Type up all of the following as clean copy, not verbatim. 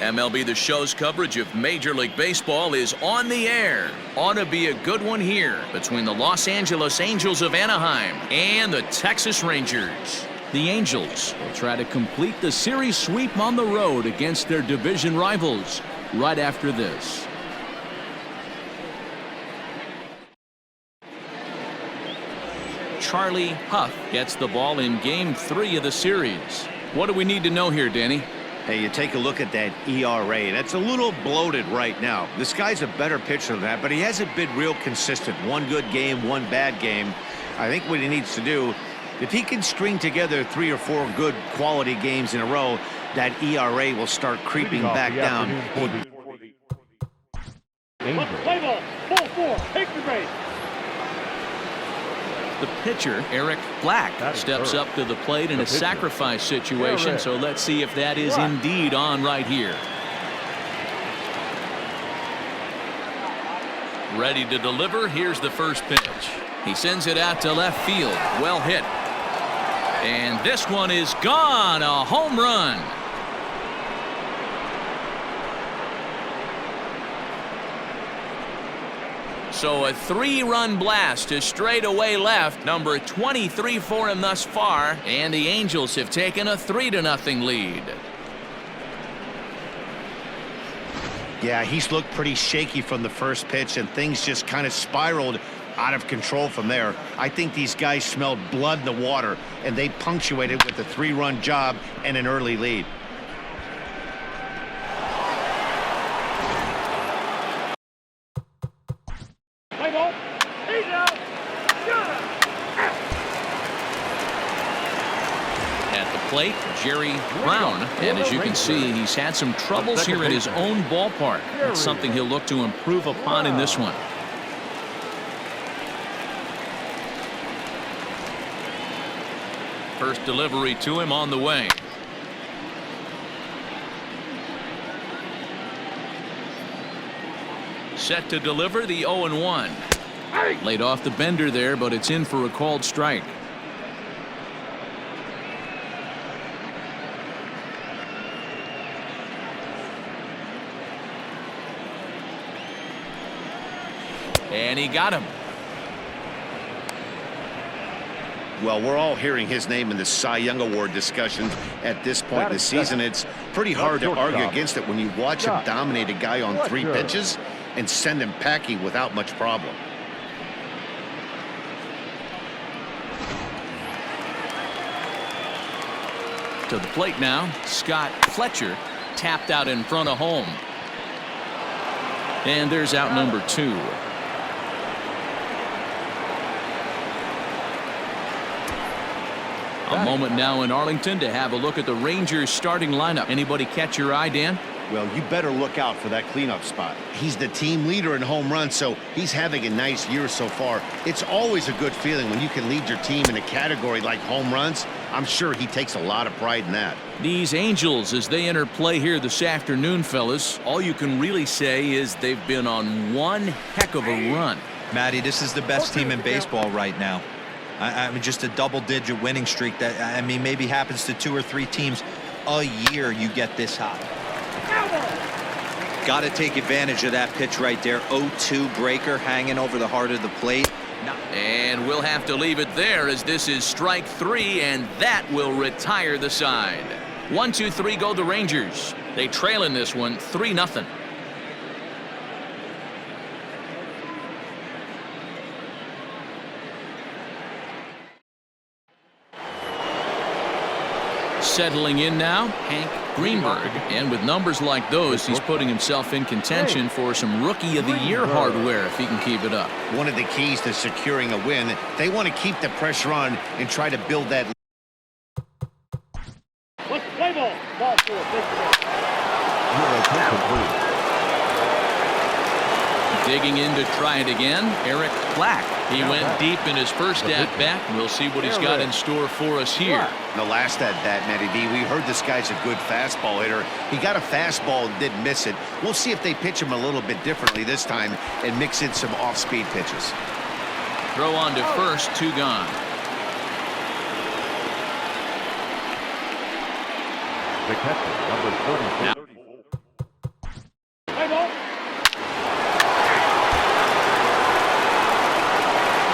MLB The Show's coverage of Major League Baseball is on the air. Ought to be a good one here between the Los Angeles Angels of Anaheim and the Texas Rangers. The Angels will try to complete the series sweep on the road against their division rivals right after this. Charlie Huff gets the ball in Game 3 of the series. What do we need to know here, Danny? Hey, you take a look at that ERA. That's a little bloated right now. This guy's a better pitcher than that, but he hasn't been real consistent. One good game, one bad game. I think what he needs to do, if he can string together 3 or 4 good quality games in a row, that ERA will start creeping back down. Play ball, ball 4, take the base. The pitcher, Eric Black, steps up to the plate in a sacrifice situation, so let's see if that is indeed on right here. Ready to deliver. Here's the first pitch. He sends it out to left field. Well hit. And this one is gone. A home run. So a 3-run blast to straightaway left, number 23 for him thus far, and the Angels have taken a 3-0 lead. Yeah, he's looked pretty shaky from the first pitch, and things just kind of spiraled out of control from there. I think these guys smelled blood in the water, and they punctuated with a 3-run job and an early lead. Plate, Jerry Brown, and as you can see, he's had some troubles here in his own ballpark. That's something he'll look to improve upon in this one. First delivery to him on the way. Set to deliver the 0-1. Laid off the bender there, but it's in for a called strike. And he got him. Well, we're all hearing his name in the Cy Young Award discussions at this point in the season. It's pretty hard to argue against it when you watch him dominate a guy on 3 pitches and send him packing without much problem. To the plate now, Scott Fletcher tapped out in front of home. And there's out number 2. A moment now in Arlington to have a look at the Rangers starting lineup. Anybody catch your eye, Dan? Well, you better look out for that cleanup spot. He's the team leader in home runs, so he's having a nice year so far. It's always a good feeling when you can lead your team in a category like home runs. I'm sure he takes a lot of pride in that. These Angels, as they enter play here this afternoon, fellas, all you can really say is they've been on one heck of a run. Matty, this is the best team in baseball right now. I mean, just a double-digit winning streak that, I mean, maybe happens to 2 or 3 teams a year. You get this hot. Got to take advantage of that pitch right there. 0-2 breaker hanging over the heart of the plate. And we'll have to leave it there as this is strike 3, and that will retire the side. 1-2-3 go the Rangers. They trail in this one 3-0. Settling in now, Hank Greenberg, and with numbers like those, he's putting himself in contention for some Rookie of the Year hardware if he can keep it up. One of the keys to securing a win, they want to keep the pressure on and try to build that. Let's play ball. Ball 4, Digging in to try it again, Eric Black. He went deep in his first at-bat. We'll see what he's got in store for us here. The last at-bat, Matty B, we heard this guy's a good fastball hitter. He got a fastball and didn't miss it. We'll see if they pitch him a little bit differently this time and mix in some off-speed pitches. Throw on to first, 2 gone. The catcher, number 34. ball.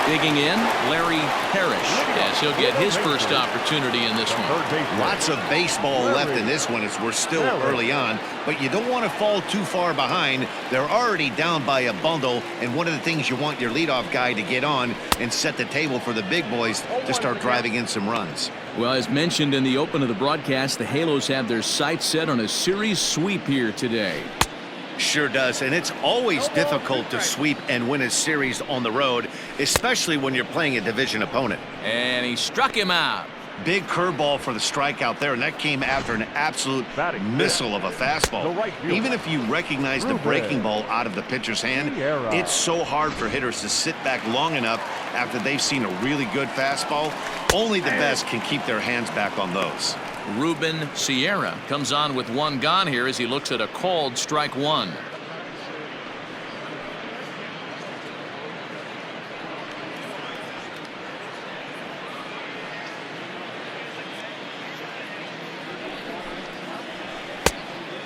Digging in, Larry Parrish, as he'll get his first opportunity in this one. Lots of baseball left in this one as we're still early on, but you don't want to fall too far behind. They're already down by a bundle, and one of the things you want your leadoff guy to get on and set the table for the big boys to start driving in some runs. Well, as mentioned in the open of the broadcast, the Halos have their sights set on a series sweep here today. Sure does, and it's always difficult to sweep and win a series on the road, especially when you're playing a division opponent. And he struck him out. Big curveball for the strikeout there, and that came after an absolute missile of a fastball. Even if you recognize the breaking ball out of the pitcher's hand, it's so hard for hitters to sit back long enough after they've seen a really good fastball. Only the best can keep their hands back on those. Ruben Sierra comes on with one gone here as he looks at a called strike one.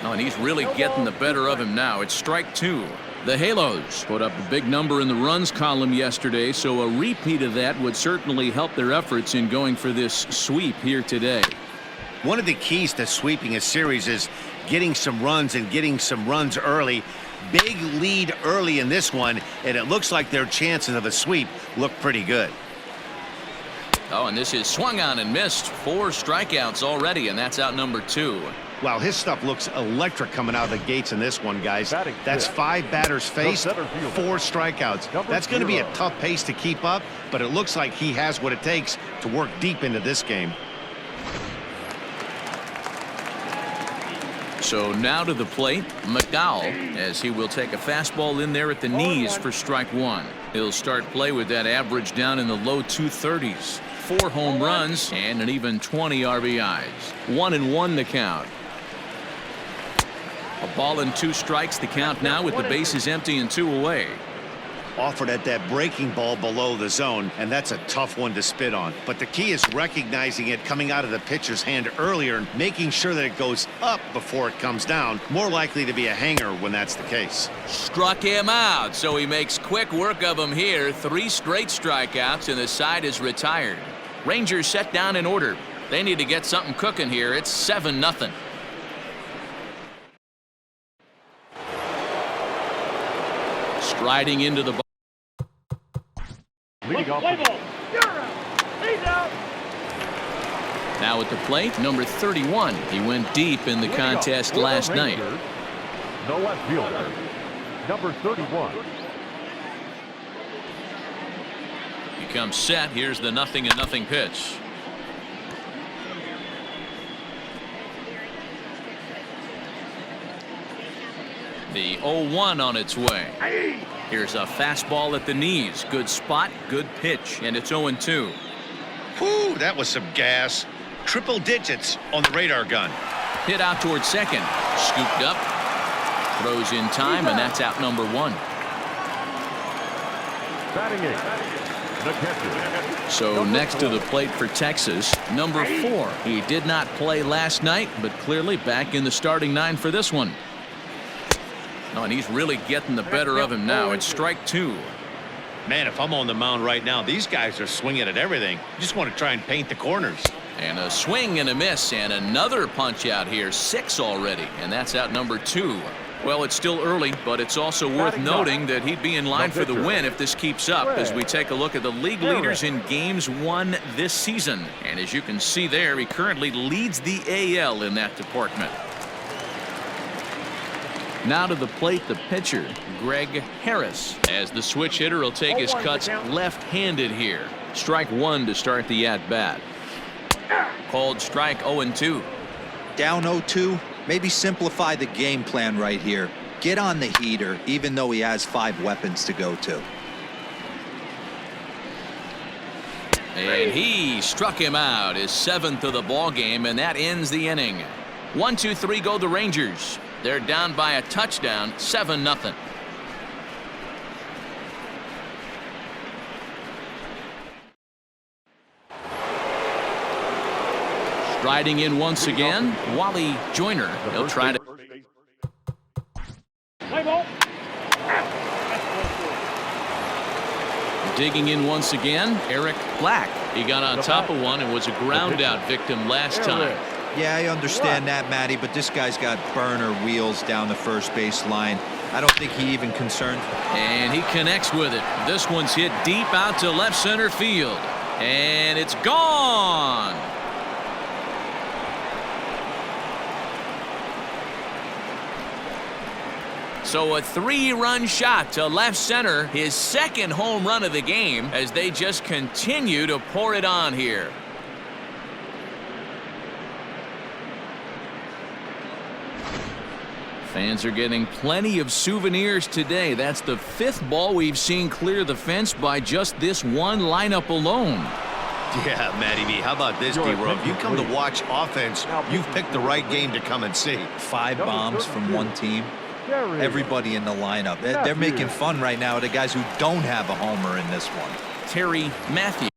Oh, and he's really getting the better of him now. It's strike two. The Halos put up a big number in the runs column yesterday, so a repeat of that would certainly help their efforts in going for this sweep here today. One of the keys to sweeping a series is getting some runs and getting some runs early. Big lead early in this one, and it looks like their chances of a sweep look pretty good. Oh, and this is swung on and missed. 4 strikeouts already, and that's out number 2. Wow, his stuff looks electric coming out of the gates in this one, guys. That's 5 batters faced, 4 strikeouts. That's going to be a tough pace to keep up, but it looks like he has what it takes to work deep into this game. So now to the plate, McDowell, as he will take a fastball in there at the knees for strike one. He'll start play with that average down in the low 230s. 4 home runs and an even 20 RBIs. 1-1 the count. A ball and 2 strikes the count now with the bases empty and 2 away. Offered at that breaking ball below the zone, and that's a tough one to spit on. But the key is recognizing it coming out of the pitcher's hand earlier and making sure that it goes up before it comes down. More likely to be a hanger when that's the case. Struck him out, so he makes quick work of him here. 3 straight strikeouts, and the side is retired. Rangers set down in order. They need to get something cooking here. It's 7-0. Striding into the ball. Leading off. Play ball. He's out. Now at the plate, number 31. He went deep in the contest last night. The left fielder, number 31. He comes set. Here's the 0-0 pitch. The 0-1 on its way. Here's a fastball at the knees. Good spot, good pitch, and it's 0-2. Whew, that was some gas. Triple digits on the radar gun. Hit out towards second. Scooped up. Throws in time, and that's out number 1. Batting 8, the catcher. So next to the plate for Texas, number 4. He did not play last night, but clearly back in the starting 9 for this one. Oh, and he's really getting the better of him now. It's strike 2. Man, if I'm on the mound right now, these guys are swinging at everything. Just want to try and paint the corners. And a swing and a miss, and another punch out here. 6 already, and that's out number 2. Well, it's still early, but it's also worth noting that he'd be in line for the win if this keeps up as we take a look at the league leaders in games won this season. And as you can see there, he currently leads the AL in that department. Now to the plate, the pitcher, Greg Harris, as the switch hitter will take his cuts left-handed here. Strike 1 to start the at-bat. Called strike 0-2. Down 0-2. Maybe simplify the game plan right here. Get on the heater, even though he has 5 weapons to go to. And he struck him out, his 7th of the ball game, and that ends the inning. 1-2-3 go the Rangers. They're down by a touchdown, 7-0. Striding in once again, Wally Joyner. He'll try to. Play ball. Digging in once again, Eric Black. He got on top of one and was a ground out victim last time. Yeah, I understand that, Matty, but this guy's got burner wheels down the first base line. I don't think he even concerned. And he connects with it. This one's hit deep out to left center field. And it's gone. So a 3-run shot to left center, his second home run of the game, as they just continue to pour it on here. Fans are getting plenty of souvenirs today. That's the 5th ball we've seen clear the fence by just this one lineup alone. Yeah, Matty B, how about this, D-Row? If you come to watch offense, you've picked the right game to come and see. 5 bombs from one team. Everybody in the lineup. They're making fun right now of the guys who don't have a homer in this one. Terry Matthews.